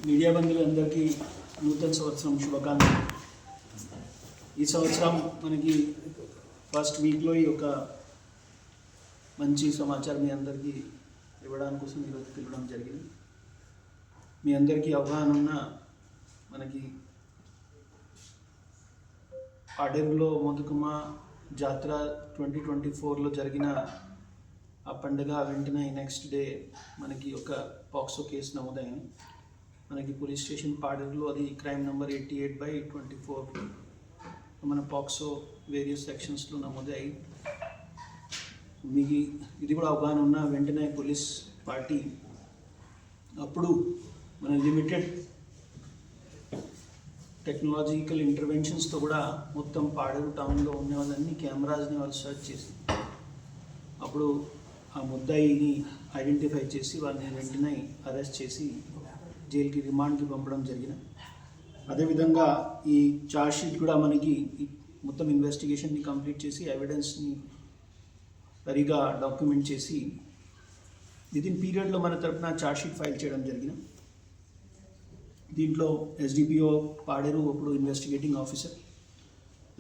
Media బంధువులందరికీ నూతన సంవత్సరం శుభాకాంక్షలు. ఈ సంవత్సరం మనకి ఫస్ట్ వీక్లో ఈ ఒక మంచి సమాచారం మీ అందరికీ ఇవ్వడానికి కోసం ఈరోజు పిలవడం జరిగింది. మీ అందరికీ అవగాహన ఉన్న మనకి పాడేరులో మొదకమ్మ జాతర 2024లో జరిగిన ఆ పండుగ వెంటనే నెక్స్ట్ డే మనకి ఒక పాక్సో కేసు నమోదైంది. మనకి పోలీస్ స్టేషన్ పాడేరులో అది క్రైమ్ నెంబర్ 88/24 మన పాక్సో వేరియస్ సెక్షన్స్లో నమోదయ్యి మీకు ఇది కూడా అవగాహన ఉన్న వెంటనే పోలీస్ పార్టీ అప్పుడు మన లిమిటెడ్ టెక్నాలజికల్ ఇంటర్వెన్షన్స్తో కూడా మొత్తం పాడేరు టౌన్లో ఉన్న వాళ్ళని కెమెరాస్ని వాళ్ళు సర్చ్ చేసి అప్పుడు ఆ ముద్దాయిని ఐడెంటిఫై చేసి వాళ్ళని వెంటనే అరెస్ట్ చేసి జైలుకి రిమాండ్కి పంపడం జరిగిన. అదేవిధంగా ఈ ఛార్జ్షీట్ కూడా మనకి మొత్తం ఇన్వెస్టిగేషన్ని కంప్లీట్ చేసి ఎవిడెన్స్ని సరిగా డాక్యుమెంట్ చేసి విదిన్ పీరియడ్లో మన తరఫున ఛార్జ్షీట్ ఫైల్ చేయడం జరిగిన. దీంట్లో ఎస్డిపిఓ పాడేరు అప్పుడు ఇన్వెస్టిగేటింగ్ ఆఫీసర్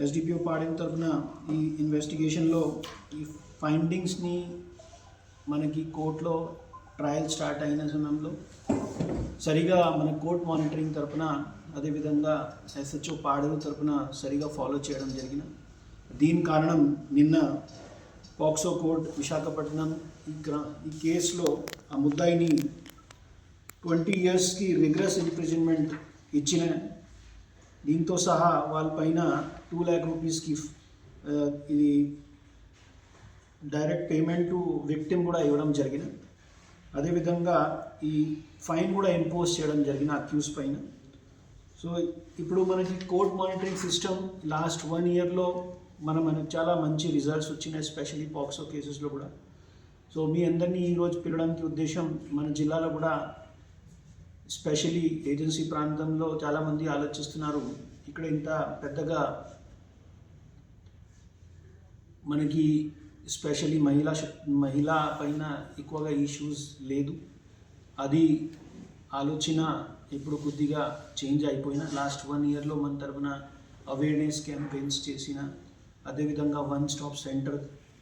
ఎస్డిపిఓ పాడేరు తరఫున ఈ ఇన్వెస్టిగేషన్లో ఈ ఫైండింగ్స్ని మనకి కోర్టులో ట్రయల్ స్టార్ట్ అయిన సమయంలో సరిగా మన కోర్ట్ మానిటరింగ్ తరఫున అదేవిధంగా ఎస్హెచ్ఓ పాడేరు తరఫున సరిగా ఫాలో చేయడం జరిగిన. దీని కారణం నిన్న పాక్సో కోర్ట్ విశాఖపట్నం ఈ కేసులో ఆ ముద్దాయిని 20 yearsకి రిగ్రెస్ ఇంప్రిజన్మెంట్ ఇచ్చిన. దీంతో సహా వాళ్ళపైన 2 lakh రూపీస్కి ఇది డైరెక్ట్ పేమెంట్ టు విక్టిమ్ కూడా ఇవ్వడం జరిగిన. అదేవిధంగా ఈ ఫైన్ కూడా ఇంపోజ్ చేయడం జరిగిన అక్యూస్ పైన. సో ఇప్పుడు మనకి కోర్ట్ మానిటరింగ్ సిస్టమ్ లాస్ట్ 1 yearలో మనకు చాలా మంచి రిజల్ట్స్ వచ్చినాయి, ఎస్పెషల్లీ పాక్సో కేసెస్లో కూడా. సో మీ అందరినీ ఈరోజు పిలవడానికి ఉద్దేశం మన జిల్లాలో కూడా ఎస్పెషల్లీ ఏజెన్సీ ప్రాంతంలో చాలామంది ఆలోచిస్తున్నారు ఇక్కడ ఇంత పెద్దగా మనకి ఎస్పెషల్లీ మహిళా పైన ఎక్కువగా ఇష్యూస్ లేదు. అది ఆలోచన ఇప్పుడు కొద్దిగా చేంజ్ అయిపోయిన. లాస్ట్ 1 yearలో మన తరఫున అవేర్నెస్ క్యాంపెయిన్స్ చేసిన, అదేవిధంగా 1 stop సెంటర్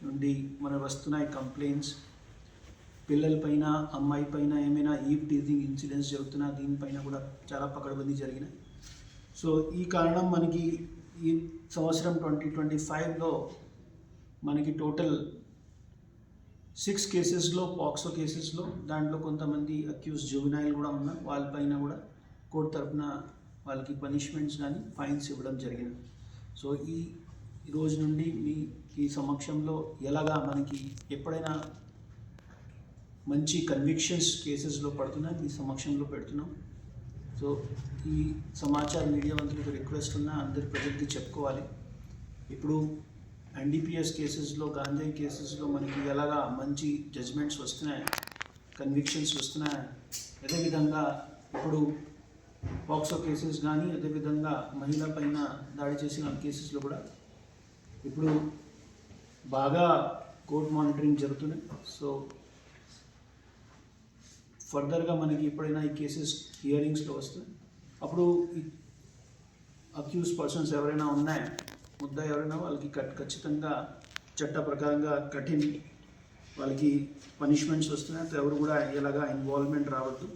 నుండి మన వస్తున్నాయి కంప్లైంట్స్. పిల్లలపైన అమ్మాయి పైన ఏమైనా ఈవ్ టీజింగ్ ఇన్సిడెంట్స్ జరుగుతున్నా దీనిపైన కూడా చాలా పకడ్బందీ జరిగినాయి. సో ఈ కారణం మనకి ఈ సంవత్సరం 2025లో మనకి టోటల్ 6 కేసెస్లో పాక్సో కేసెస్లో దాంట్లో కొంతమంది అక్యూజ్ జువెనైల్ కూడా ఉన్నారు. వాళ్ళపైన కూడా కోర్టు తరఫున వాళ్ళకి పనిష్మెంట్స్ కానీ ఫైన్స్ ఇవ్వడం జరిగింది. సో ఈ రోజు నుండి ఈ సమక్షంలో ఎలాగా మనకి ఎప్పుడైనా మంచి కన్విక్షన్స్ కేసెస్లో పడుతున్నాయి మీ సమక్షంలో పెడుతున్నాం. సో ఈ సమాచారం మీడియా మంత్రులకు రిక్వెస్ట్ ఉన్నా అందరి ప్రజలకి చెప్పుకోవాలి. ఇప్పుడు ఎన్డీపీఎస్ కేసెస్లో గాంజాయి కేసెస్లో మనకి ఎలాగా మంచి జడ్జ్మెంట్స్ వస్తున్నాయి, కన్విక్షన్స్ వస్తున్నాయి. అదేవిధంగా ఇప్పుడు పాక్సో కేసెస్ కానీ అదేవిధంగా మహిళ పైన దాడి చేసిన కేసెస్లో కూడా ఇప్పుడు బాగా కోర్ట్ మానిటరింగ్ జరుగుతున్నాయి. సో ఫర్దర్గా మనకి ఎప్పుడైనా ఈ కేసెస్ హియరింగ్స్లో వస్తాయి అప్పుడు ఈ అక్యూజ్ పర్సన్స్ ఎవరైనా ఉన్నాయో ముద్దా ఎవరైనా వాళ్ళకి ఖచ్చితంగా చట్ట ప్రకారంగా కఠిన వాళ్ళకి పనిష్మెంట్స్ వస్తున్నాయి. ఎవరు కూడా ఎలాగా ఇన్వాల్వ్మెంట్ రావద్దు.